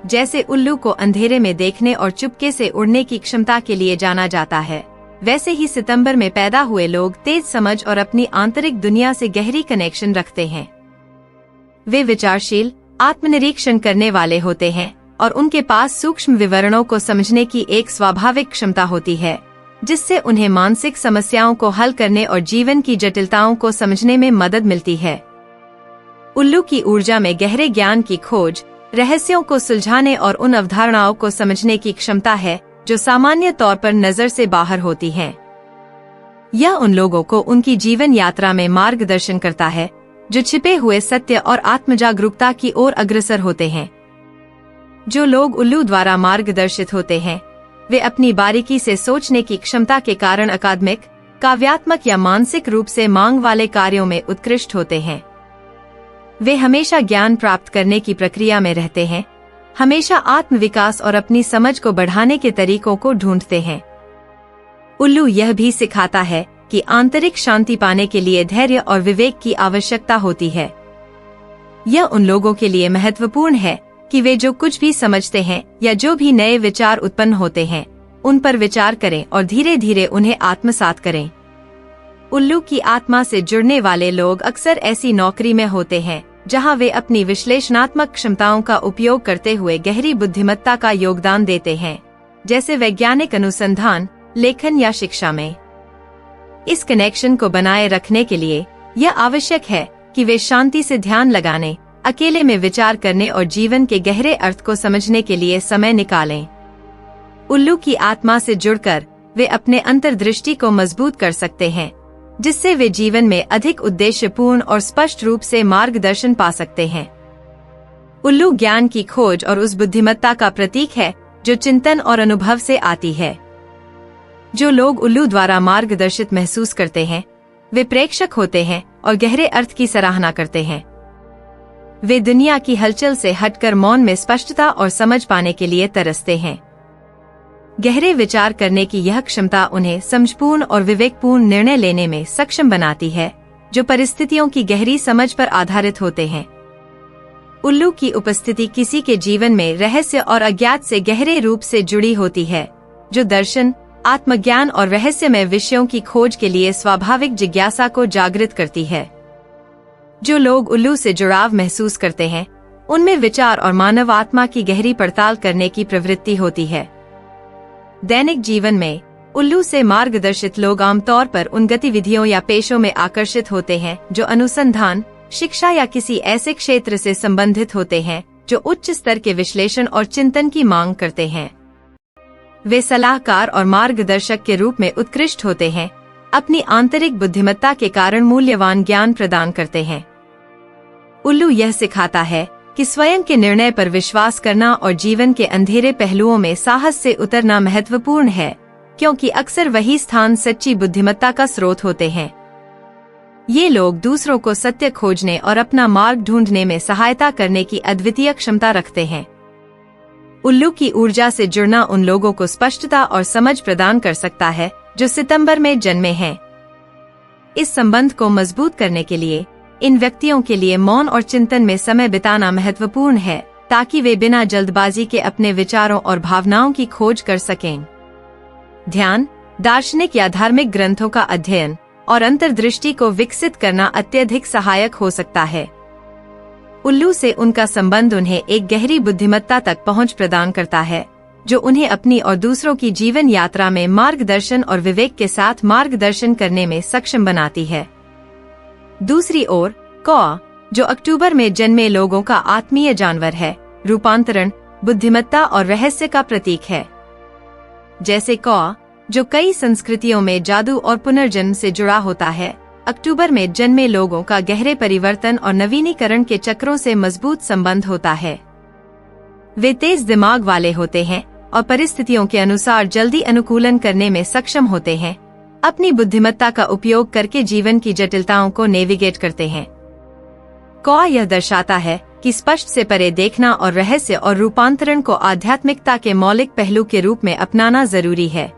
जैसे उल्लू को अंधेरे में देखने और चुपके से उड़ने की क्षमता के लिए जाना जाता है, वैसे ही सितंबर में पैदा हुए लोग तेज समझ और अपनी आंतरिक दुनिया से गहरी कनेक्शन रखते हैं। वे विचारशील, आत्मनिरीक्षण करने वाले होते हैं और उनके पास सूक्ष्म विवरणों को समझने की एक स्वाभाविक क्षमता होती है, जिससे उन्हें मानसिक समस्याओं को हल करने और जीवन की जटिलताओं को समझने में मदद मिलती है। उल्लू की ऊर्जा में गहरे ज्ञान की खोज, रहस्यों को सुलझाने और उन अवधारणाओं को समझने की क्षमता है जो सामान्य तौर पर नजर से बाहर होती हैं। यह उन लोगों को उनकी जीवन यात्रा में मार्गदर्शन करता है जो छिपे हुए सत्य और आत्मजागरूकता की ओर अग्रसर होते हैं। जो लोग उल्लू द्वारा मार्गदर्शित होते हैं, वे अपनी बारीकी से सोचने की क्षमता के कारण अकादमिक, काव्यात्मक या मानसिक रूप से मांग वाले कार्यों में उत्कृष्ट होते हैं। वे हमेशा ज्ञान प्राप्त करने की प्रक्रिया में रहते हैं, हमेशा आत्मविकास और अपनी समझ को बढ़ाने के तरीकों को ढूंढते हैं। उल्लू यह भी सिखाता है कि आंतरिक शांति पाने के लिए धैर्य और विवेक की आवश्यकता होती है। यह उन लोगों के लिए महत्वपूर्ण है कि वे जो कुछ भी समझते हैं या जो भी नए विचार उत्पन्न होते हैं, उन पर विचार करें और धीरे धीरे उन्हें आत्मसात करें। उल्लू की आत्मा से जुड़ने वाले लोग अक्सर ऐसी नौकरी में होते हैं जहां वे अपनी विश्लेषणात्मक क्षमताओं का उपयोग करते हुए गहरी बुद्धिमत्ता का योगदान देते हैं, जैसे वैज्ञानिक अनुसंधान, लेखन या शिक्षा में। इस कनेक्शन को बनाए रखने के लिए यह आवश्यक है कि वे शांति से ध्यान लगाने, अकेले में विचार करने और जीवन के गहरे अर्थ को समझने के लिए समय निकालें। उल्लू की आत्मा से जुड़कर वे अपने अंतर्दृष्टि को मजबूत कर सकते हैं, जिससे वे जीवन में अधिक उद्देश्यपूर्ण और स्पष्ट रूप से मार्गदर्शन पा सकते हैं। उल्लू ज्ञान की खोज और उस बुद्धिमत्ता का प्रतीक है जो चिंतन और अनुभव से आती है। जो लोग उल्लू द्वारा मार्गदर्शित महसूस करते हैं, वे प्रेक्षक होते हैं और गहरे अर्थ की सराहना करते हैं। वे दुनिया की हलचल से हटकर मौन में स्पष्टता और समझ पाने के लिए तरसते हैं। गहरे विचार करने की यह क्षमता उन्हें समझपूर्ण और विवेकपूर्ण निर्णय लेने में सक्षम बनाती है, जो परिस्थितियों की गहरी समझ पर आधारित होते हैं। उल्लू की उपस्थिति किसी के जीवन में रहस्य और अज्ञात से गहरे रूप से जुड़ी होती है, जो दर्शन, आत्मज्ञान और रहस्यमय विषयों की खोज के लिए स्वाभाविक जिज्ञासा को जागृत करती है। जो लोग उल्लू से जुड़ाव महसूस करते हैं, उनमें विचार और मानव आत्मा की गहरी पड़ताल करने की प्रवृत्ति होती है। दैनिक जीवन में उल्लू से मार्गदर्शित लोग आमतौर पर उन गतिविधियों या पेशों में आकर्षित होते हैं जो अनुसंधान, शिक्षा या किसी ऐसे क्षेत्र से संबंधित होते हैं जो उच्च स्तर के विश्लेषण और चिंतन की मांग करते हैं। वे सलाहकार और मार्गदर्शक के रूप में उत्कृष्ट होते हैं, अपनी आंतरिक बुद्धिमत्ता के कारण मूल्यवान ज्ञान प्रदान करते हैं। उल्लू यह सिखाता है कि स्वयं के निर्णय पर विश्वास करना और जीवन के अंधेरे पहलुओं में साहस से उतरना महत्वपूर्ण है, क्योंकि अक्सर वही स्थान सच्ची बुद्धिमत्ता का स्रोत होते हैं। ये लोग दूसरों को सत्य खोजने और अपना मार्ग ढूंढने में सहायता करने की अद्वितीय क्षमता रखते हैं। उल्लू की ऊर्जा से जुड़ना उन लोगों को स्पष्टता और समझ प्रदान कर सकता है जो सितंबर में जन्मे हैं। इस संबंध को मजबूत करने के लिए इन व्यक्तियों के लिए मौन और चिंतन में समय बिताना महत्वपूर्ण है, ताकि वे बिना जल्दबाजी के अपने विचारों और भावनाओं की खोज कर सकें। ध्यान, दार्शनिक या धार्मिक ग्रंथों का अध्ययन और अंतर्दृष्टि को विकसित करना अत्यधिक सहायक हो सकता है। उल्लू से उनका संबंध उन्हें एक गहरी बुद्धिमत्ता तक पहुंच प्रदान करता है, जो उन्हें अपनी और दूसरों की जीवन यात्रा में मार्गदर्शन और विवेक के साथ मार्गदर्शन करने में सक्षम बनाती है। दूसरी ओर कौआ, जो अक्टूबर में जन्मे लोगों का आत्मीय जानवर है, रूपांतरण, बुद्धिमत्ता और रहस्य का प्रतीक है। जैसे कौआ, जो कई संस्कृतियों में जादू और पुनर्जन्म से जुड़ा होता है, अक्टूबर में जन्मे लोगों का गहरे परिवर्तन और नवीनीकरण के चक्रों से मजबूत संबंध होता है। वे तेज दिमाग वाले होते हैं और परिस्थितियों के अनुसार जल्दी अनुकूलन करने में सक्षम होते हैं, अपनी बुद्धिमत्ता का उपयोग करके जीवन की जटिलताओं को नेविगेट करते हैं। कौआ यह दर्शाता है कि स्पष्ट से परे देखना और रहस्य और रूपांतरण को आध्यात्मिकता के मौलिक पहलू के रूप में अपनाना जरूरी है।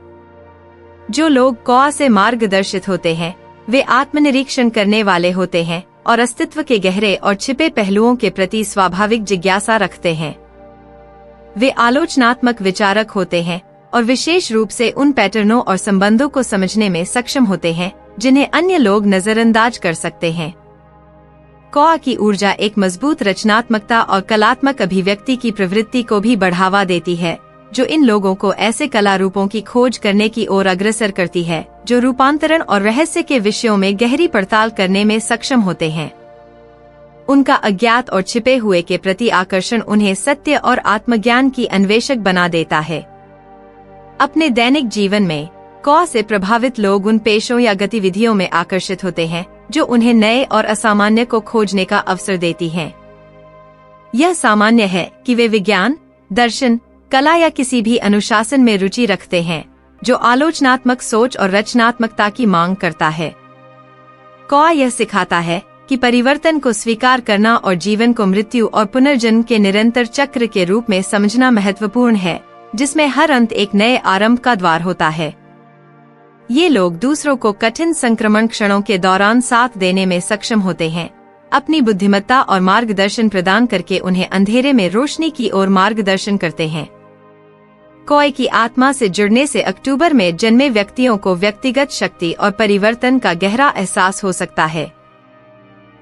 जो लोग कौआ से मार्गदर्शित होते हैं, वे आत्मनिरीक्षण करने वाले होते हैं और अस्तित्व के गहरे और छिपे पहलुओं के प्रति स्वाभाविक जिज्ञासा रखते हैं। वे आलोचनात्मक विचारक होते हैं और विशेष रूप से उन पैटर्नों और संबंधों को समझने में सक्षम होते हैं जिन्हें अन्य लोग नजरअंदाज कर सकते हैं। कौआ की ऊर्जा एक मजबूत रचनात्मकता और कलात्मक अभिव्यक्ति की प्रवृत्ति को भी बढ़ावा देती है, जो इन लोगों को ऐसे कला रूपों की खोज करने की ओर अग्रसर करती है जो रूपांतरण और रहस्य के विषयों में गहरी पड़ताल करने में सक्षम होते हैं। उनका अज्ञात और छिपे हुए के प्रति आकर्षण उन्हें सत्य और आत्मज्ञान की अन्वेषक बना देता है। अपने दैनिक जीवन में कौआ से प्रभावित लोग उन पेशों या गतिविधियों में आकर्षित होते हैं जो उन्हें नए और असामान्य को खोजने का अवसर देती हैं। यह सामान्य है कि वे विज्ञान, दर्शन, कला या किसी भी अनुशासन में रुचि रखते हैं जो आलोचनात्मक सोच और रचनात्मकता की मांग करता है। कौआ यह सिखाता है कि परिवर्तन को स्वीकार करना और जीवन को मृत्यु और पुनर्जन्म के निरंतर चक्र के रूप में समझना महत्वपूर्ण है, जिसमें हर अंत एक नए आरंभ का द्वार होता है। ये लोग दूसरों को कठिन संक्रमण क्षणों के दौरान साथ देने में सक्षम होते हैं, अपनी बुद्धिमत्ता और मार्गदर्शन प्रदान करके उन्हें अंधेरे में रोशनी की ओर मार्गदर्शन करते हैं। कौए की आत्मा से जुड़ने से अक्टूबर में जन्मे व्यक्तियों को व्यक्तिगत शक्ति और परिवर्तन का गहरा एहसास हो सकता है।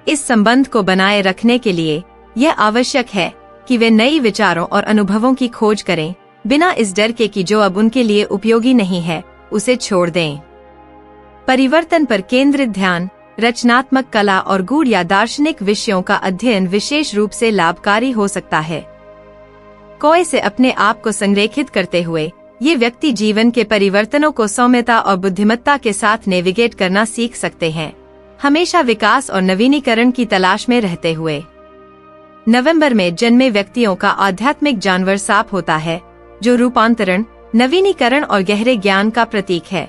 इस संबंध को बनाए रखने के लिए यह आवश्यक है कि वे नई विचारों और अनुभवों की खोज करें, बिना इस डर के कि जो अब उनके लिए उपयोगी नहीं है उसे छोड़ दें। परिवर्तन पर केंद्रित ध्यान, रचनात्मक कला और गूढ़ या दार्शनिक विषयों का अध्ययन विशेष रूप से लाभकारी हो सकता है। कौए से अपने आप को संरेखित करते हुए ये व्यक्ति जीवन के परिवर्तनों को सौम्यता और बुद्धिमत्ता के साथ नेविगेट करना सीख सकते हैं, हमेशा विकास और नवीनीकरण की तलाश में रहते हुए। नवंबर में जन्मे व्यक्तियों का आध्यात्मिक जानवर सांप होता है, जो रूपांतरण, नवीनीकरण और गहरे ज्ञान का प्रतीक है।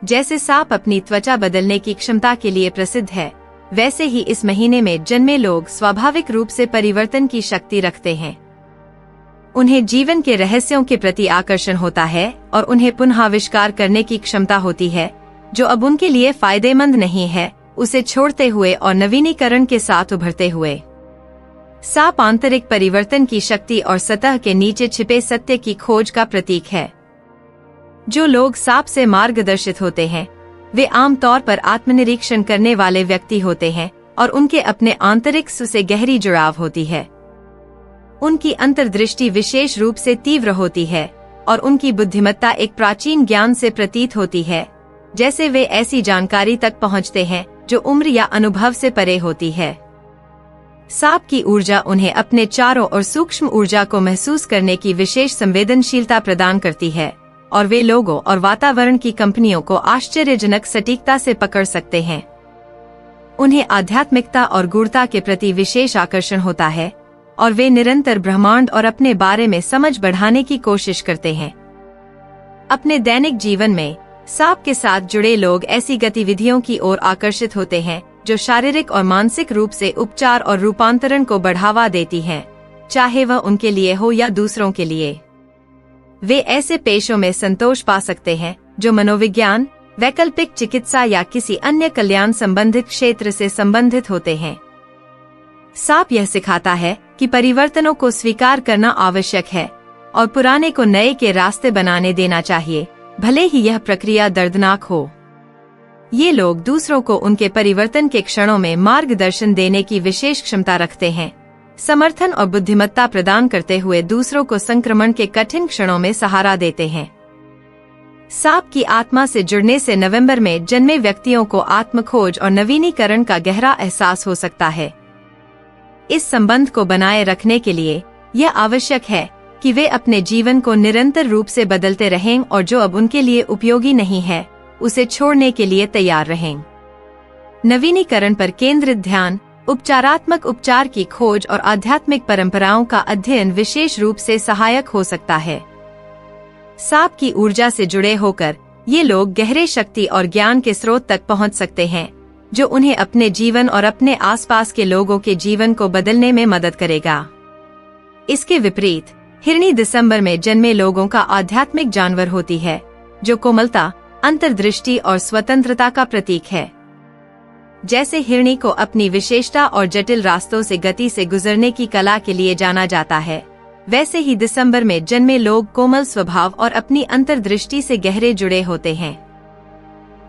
जैसे सांप अपनी त्वचा बदलने की क्षमता के लिए प्रसिद्ध है, वैसे ही इस महीने में जन्मे लोग स्वाभाविक रूप से परिवर्तन की शक्ति रखते हैं। उन्हें जीवन के रहस्यों के प्रति आकर्षण होता है और उन्हें पुनः आविष्कार करने की क्षमता होती है, जो अब उनके लिए फायदेमंद नहीं है, उसे छोड़ते हुए और नवीनीकरण के साथ उभरते हुए। सांप आंतरिक परिवर्तन की शक्ति और सतह के नीचे छिपे सत्य की खोज का प्रतीक है। जो लोग सांप से मार्गदर्शित होते हैं, वे आमतौर पर आत्मनिरीक्षण करने वाले व्यक्ति होते हैं और उनके अपने आंतरिक स्व से गहरी जुड़ाव होती है। उनकी अंतर्दृष्टि विशेष रूप से तीव्र होती है और उनकी बुद्धिमत्ता एक प्राचीन ज्ञान से प्रतीत होती है, जैसे वे ऐसी जानकारी तक पहुंचते हैं जो उम्र या अनुभव से परे होती है। सांप की ऊर्जा उन्हें अपने चारों ओर सूक्ष्म ऊर्जा को महसूस करने की विशेष संवेदनशीलता प्रदान करती है और वे लोगों और वातावरण की कंपनियों को आश्चर्यजनक सटीकता से पकड़ सकते हैं। उन्हें आध्यात्मिकता और गूढ़ता के प्रति विशेष आकर्षण होता है और वे निरंतर ब्रह्मांड और अपने बारे में समझ बढ़ाने की कोशिश करते हैं। अपने दैनिक जीवन में सांप के साथ जुड़े लोग ऐसी गतिविधियों की ओर आकर्षित होते हैं जो शारीरिक और मानसिक रूप से उपचार और रूपांतरण को बढ़ावा देती हैं, चाहे वह उनके लिए हो या दूसरों के लिए। वे ऐसे पेशों में संतोष पा सकते हैं जो मनोविज्ञान, वैकल्पिक चिकित्सा या किसी अन्य कल्याण संबंधित क्षेत्र से संबंधित होते हैं। सांप यह सिखाता है कि परिवर्तनों को स्वीकार करना आवश्यक है और पुराने को नए के रास्ते बनाने देना चाहिए, भले ही यह प्रक्रिया दर्दनाक हो। ये लोग दूसरों को उनके परिवर्तन के क्षणों में मार्गदर्शन देने की विशेष क्षमता रखते हैं, समर्थन और बुद्धिमत्ता प्रदान करते हुए दूसरों को संक्रमण के कठिन क्षणों में सहारा देते हैं। सांप की आत्मा से जुड़ने से नवंबर में जन्मे व्यक्तियों को आत्मखोज और नवीनीकरण का गहरा एहसास हो सकता है। इस संबंध को बनाए रखने के लिए यह आवश्यक है कि वे अपने जीवन को निरंतर रूप से बदलते रहें और जो अब उनके लिए उपयोगी नहीं है उसे छोड़ने के लिए तैयार रहें। नवीनीकरण पर केंद्रित ध्यान, उपचारात्मक उपचार की खोज और आध्यात्मिक परंपराओं का अध्ययन विशेष रूप से सहायक हो सकता है। सांप की ऊर्जा से जुड़े होकर ये लोग गहरे शक्ति और ज्ञान के स्रोत तक पहुंच सकते हैं, जो उन्हें अपने जीवन और अपने आसपास के लोगों के जीवन को बदलने में मदद करेगा। इसके विपरीत हिरणी दिसंबर में जन्मे लोगों का आध्यात्मिक जानवर होती है, जो कोमलता, अंतर्दृष्टि और स्वतंत्रता का प्रतीक है। जैसे हिरणी को अपनी विशेषता और जटिल रास्तों से गति से गुजरने की कला के लिए जाना जाता है, वैसे ही दिसंबर में जन्मे लोग कोमल स्वभाव और अपनी अंतर्दृष्टि से गहरे जुड़े होते हैं।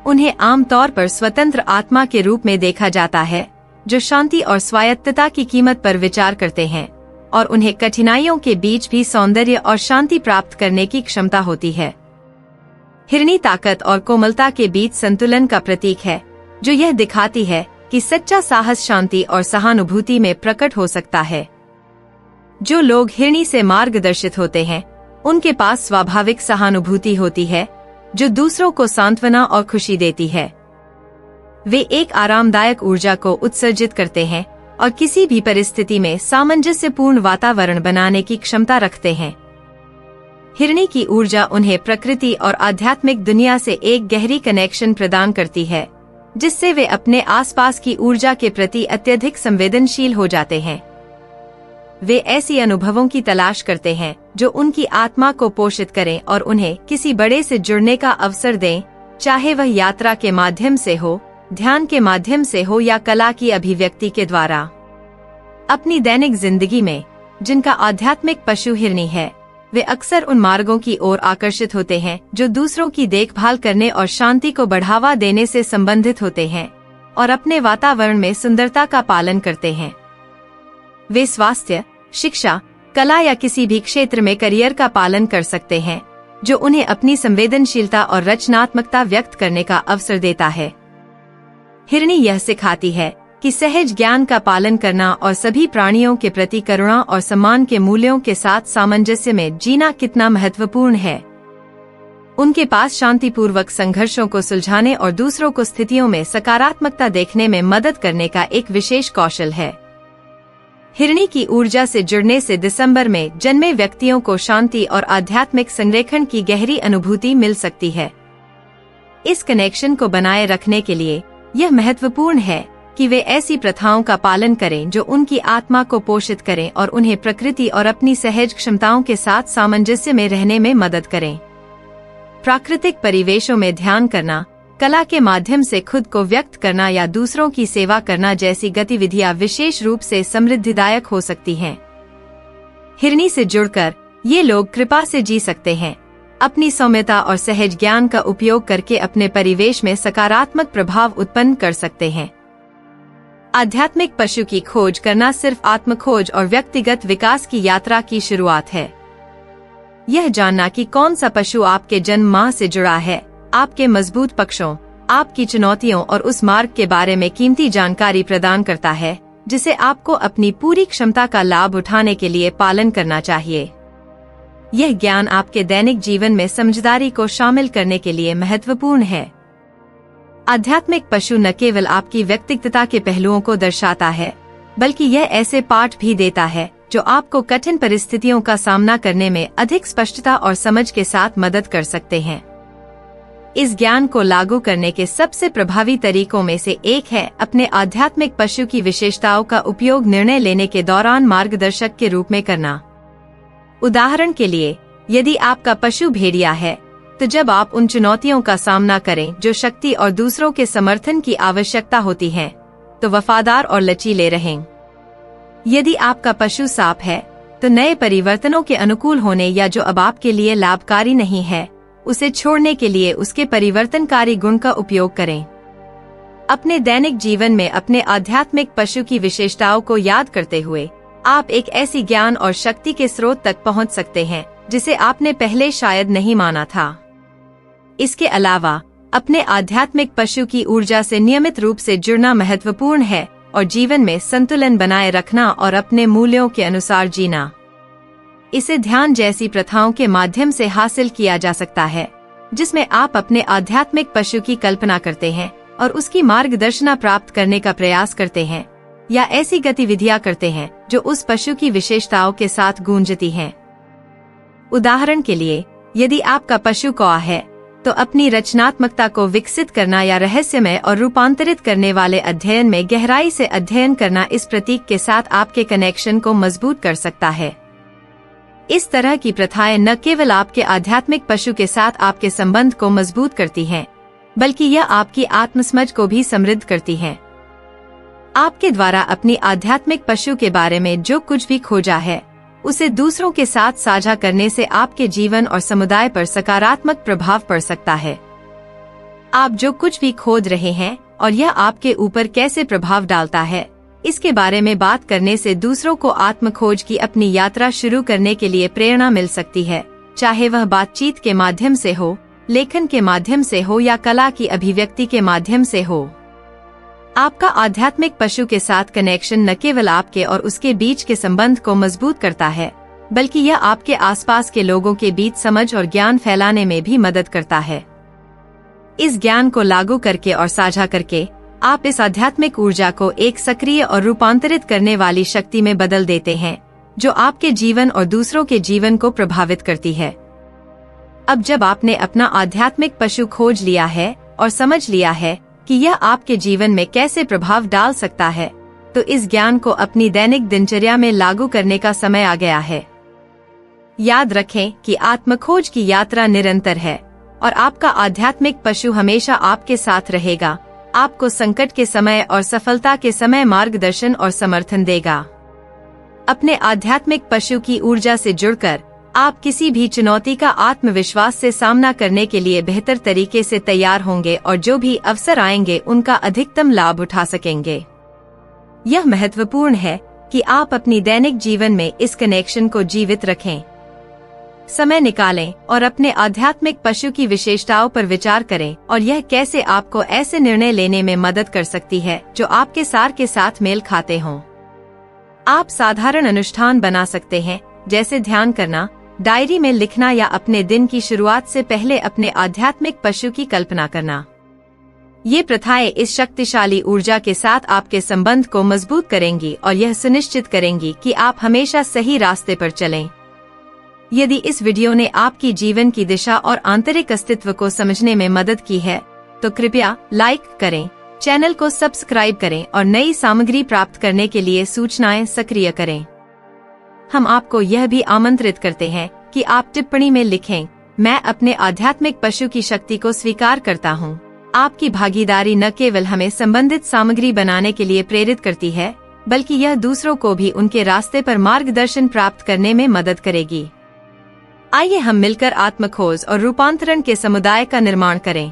उन्हें आमतौर पर स्वतंत्र आत्मा के रूप में देखा जाता है, जो शांति और स्वायत्तता की कीमत पर विचार करते हैं और उन्हें कठिनाइयों के बीच भी सौंदर्य और शांति प्राप्त करने की क्षमता होती है। हिरनी ताकत और कोमलता के बीच संतुलन का प्रतीक है, जो यह दिखाती है कि सच्चा साहस शांति और सहानुभूति में प्रकट हो सकता है। जो लोग हिरनी से मार्गदर्शित होते हैं, उनके पास स्वाभाविक सहानुभूति होती है, जो दूसरों को सांत्वना और खुशी देती है। वे एक आरामदायक ऊर्जा को उत्सर्जित करते हैं और किसी भी परिस्थिति में सामंजस्यपूर्ण वातावरण बनाने की क्षमता रखते हैं। हिरनी की ऊर्जा उन्हें प्रकृति और आध्यात्मिक दुनिया से एक गहरी कनेक्शन प्रदान करती है, जिससे वे अपने आसपास की ऊर्जा के प्रति अत्यधिक संवेदनशील हो जाते हैं। वे ऐसी अनुभवों की तलाश करते हैं जो उनकी आत्मा को पोषित करें और उन्हें किसी बड़े से जुड़ने का अवसर दें, चाहे वह यात्रा के माध्यम से हो, ध्यान के माध्यम से हो या कला की अभिव्यक्ति के द्वारा। अपनी दैनिक जिंदगी में जिनका आध्यात्मिक पशु हिरनी है, वे अक्सर उन मार्गों की ओर आकर्षित होते हैं जो दूसरों की देखभाल करने और शांति को बढ़ावा देने से संबंधित होते हैं और अपने वातावरण में सुंदरता का पालन करते हैं। वे स्वास्थ्य, शिक्षा, कला या किसी भी क्षेत्र में करियर का पालन कर सकते हैं, जो उन्हें अपनी संवेदनशीलता और रचनात्मकता व्यक्त करने का अवसर देता है। हिरनी यह सिखाती है कि सहज ज्ञान का पालन करना और सभी प्राणियों के प्रति करुणा और सम्मान के मूल्यों के साथ सामंजस्य में जीना कितना महत्वपूर्ण है। उनके पास शांतिपूर्वक संघर्षों को सुलझाने और दूसरों को स्थितियों में सकारात्मकता देखने में मदद करने का एक विशेष कौशल है। हिरनी की ऊर्जा से जुड़ने से दिसंबर में जन्मे व्यक्तियों को शांति और आध्यात्मिक संरेखण की गहरी अनुभूति मिल सकती है। इस कनेक्शन को बनाए रखने के लिए यह महत्वपूर्ण है कि वे ऐसी प्रथाओं का पालन करें जो उनकी आत्मा को पोषित करें और उन्हें प्रकृति और अपनी सहज क्षमताओं के साथ सामंजस्य में रहने में मदद करें। प्राकृतिक परिवेशों में ध्यान करना, कला के माध्यम से खुद को व्यक्त करना या दूसरों की सेवा करना जैसी गतिविधियां विशेष रूप से समृद्धिदायक हो सकती हैं। हिरनी से जुड़कर ये लोग कृपा से जी सकते हैं, अपनी सौम्यता और सहज ज्ञान का उपयोग करके अपने परिवेश में सकारात्मक प्रभाव उत्पन्न कर सकते हैं। आध्यात्मिक पशु की खोज करना सिर्फ आत्मखोज और व्यक्तिगत विकास की यात्रा की शुरुआत है। यह जानना कि कौन सा पशु आपके जन्म माह से जुड़ा है, आपके मजबूत पक्षों, आपकी चुनौतियों और उस मार्ग के बारे में कीमती जानकारी प्रदान करता है, जिसे आपको अपनी पूरी क्षमता का लाभ उठाने के लिए पालन करना चाहिए। यह ज्ञान आपके दैनिक जीवन में समझदारी को शामिल करने के लिए महत्वपूर्ण है। आध्यात्मिक पशु न केवल आपकी व्यक्तिगतता के पहलुओं को दर्शाता है, बल्कि यह ऐसे पाठ भी देता है जो आपको कठिन परिस्थितियों का सामना करने में अधिक स्पष्टता और समझ के साथ मदद कर सकते हैं। इस ज्ञान को लागू करने के सबसे प्रभावी तरीकों में से एक है अपने आध्यात्मिक पशु की विशेषताओं का उपयोग निर्णय लेने के दौरान मार्गदर्शक के रूप में करना। उदाहरण के लिए, यदि आपका पशु भेड़िया है, तो जब आप उन चुनौतियों का सामना करें जो शक्ति और दूसरों के समर्थन की आवश्यकता होती है, तो वफादार और लचीले रहें। यदि आपका पशु सांप है, तो नए परिवर्तनों के अनुकूल होने या जो अब आपके लिए लाभकारी नहीं है, उसे छोड़ने के लिए उसके परिवर्तनकारी गुण का उपयोग करें। अपने दैनिक जीवन में अपने आध्यात्मिक पशु की विशेषताओं को याद करते हुए आप एक ऐसी ज्ञान और शक्ति के स्रोत तक पहुंच सकते हैं जिसे आपने पहले शायद नहीं माना था। इसके अलावा अपने आध्यात्मिक पशु की ऊर्जा से नियमित रूप से जुड़ना महत्वपूर्ण है और जीवन में संतुलन बनाए रखना और अपने मूल्यों के अनुसार जीना। इसे ध्यान जैसी प्रथाओं के माध्यम से हासिल किया जा सकता है, जिसमें आप अपने आध्यात्मिक पशु की कल्पना करते हैं और उसकी मार्गदर्शना प्राप्त करने का प्रयास करते हैं, या ऐसी गतिविधियां करते हैं जो उस पशु की विशेषताओं के साथ गूंजती हैं। उदाहरण के लिए, यदि आपका पशु कौआ है, तो अपनी रचनात्मकता को विकसित करना या रहस्यमय और रूपांतरित करने वाले अध्ययन में गहराई से अध्ययन करना इस प्रतीक के साथ आपके कनेक्शन को मजबूत कर सकता है। इस तरह की प्रथाएं न केवल आपके आध्यात्मिक पशु के साथ आपके संबंध को मजबूत करती हैं, बल्कि यह आपकी आत्मसमझ को भी समृद्ध करती हैं। आपके द्वारा अपनी आध्यात्मिक पशु के बारे में जो कुछ भी खोजा है, उसे दूसरों के साथ साझा करने से आपके जीवन और समुदाय पर सकारात्मक प्रभाव पड़ सकता है। आप जो कुछ भी खोज रहे हैं और यह आपके ऊपर कैसे प्रभाव डालता है, इसके बारे में बात करने से दूसरों को आत्मखोज की अपनी यात्रा शुरू करने के लिए प्रेरणा मिल सकती है, चाहे वह बातचीत के माध्यम से हो, लेखन के माध्यम से हो या कला की अभिव्यक्ति के माध्यम से हो। आपका आध्यात्मिक पशु के साथ कनेक्शन न केवल आपके और उसके बीच के संबंध को मजबूत करता है, बल्कि यह आपके आसपास के लोगों के बीच समझ और ज्ञान फैलाने में भी मदद करता है। इस ज्ञान को लागू करके और साझा करके आप इस आध्यात्मिक ऊर्जा को एक सक्रिय और रूपांतरित करने वाली शक्ति में बदल देते हैं, जो आपके जीवन और दूसरों के जीवन को प्रभावित करती है। अब जब आपने अपना आध्यात्मिक पशु खोज लिया है और समझ लिया है कि यह आपके जीवन में कैसे प्रभाव डाल सकता है, तो इस ज्ञान को अपनी दैनिक दिनचर्या में लागू करने का समय आ गया है। याद रखें कि आत्मखोज की यात्रा निरंतर है और आपका आध्यात्मिक पशु हमेशा आपके साथ रहेगा, आपको संकट के समय और सफलता के समय मार्गदर्शन और समर्थन देगा। अपने आध्यात्मिक पशु की ऊर्जा से जुड़कर आप किसी भी चुनौती का आत्मविश्वास से सामना करने के लिए बेहतर तरीके से तैयार होंगे और जो भी अवसर आएंगे उनका अधिकतम लाभ उठा सकेंगे। यह महत्वपूर्ण है कि आप अपनी दैनिक जीवन में इस कनेक्शन को जीवित रखें। समय निकालें और अपने आध्यात्मिक पशु की विशेषताओं पर विचार करें और यह कैसे आपको ऐसे निर्णय लेने में मदद कर सकती है जो आपके सार के साथ मेल खाते हों। आप साधारण अनुष्ठान बना सकते हैं, जैसे ध्यान करना, डायरी में लिखना या अपने दिन की शुरुआत से पहले अपने आध्यात्मिक पशु की कल्पना करना। ये प्रथाएं इस शक्तिशाली ऊर्जा के साथ आपके संबंध को मजबूत करेंगी और यह सुनिश्चित करेंगी कि आप हमेशा सही रास्ते पर चलें। यदि इस वीडियो ने आपकी जीवन की दिशा और आंतरिक अस्तित्व को समझने में मदद की है, तो कृपया लाइक करें, चैनल को सब्सक्राइब करें और नई सामग्री प्राप्त करने के लिए सूचनाएं सक्रिय करें। हम आपको यह भी आमंत्रित करते हैं कि आप टिप्पणी में लिखें, मैं अपने आध्यात्मिक पशु की शक्ति को स्वीकार करता हूँ। आपकी भागीदारी न केवल हमें संबंधित सामग्री बनाने के लिए प्रेरित करती है, बल्कि यह दूसरों को भी उनके रास्ते पर मार्गदर्शन प्राप्त करने में मदद करेगी। आइए हम मिलकर आत्मखोज और रूपांतरण के समुदाय का निर्माण करें।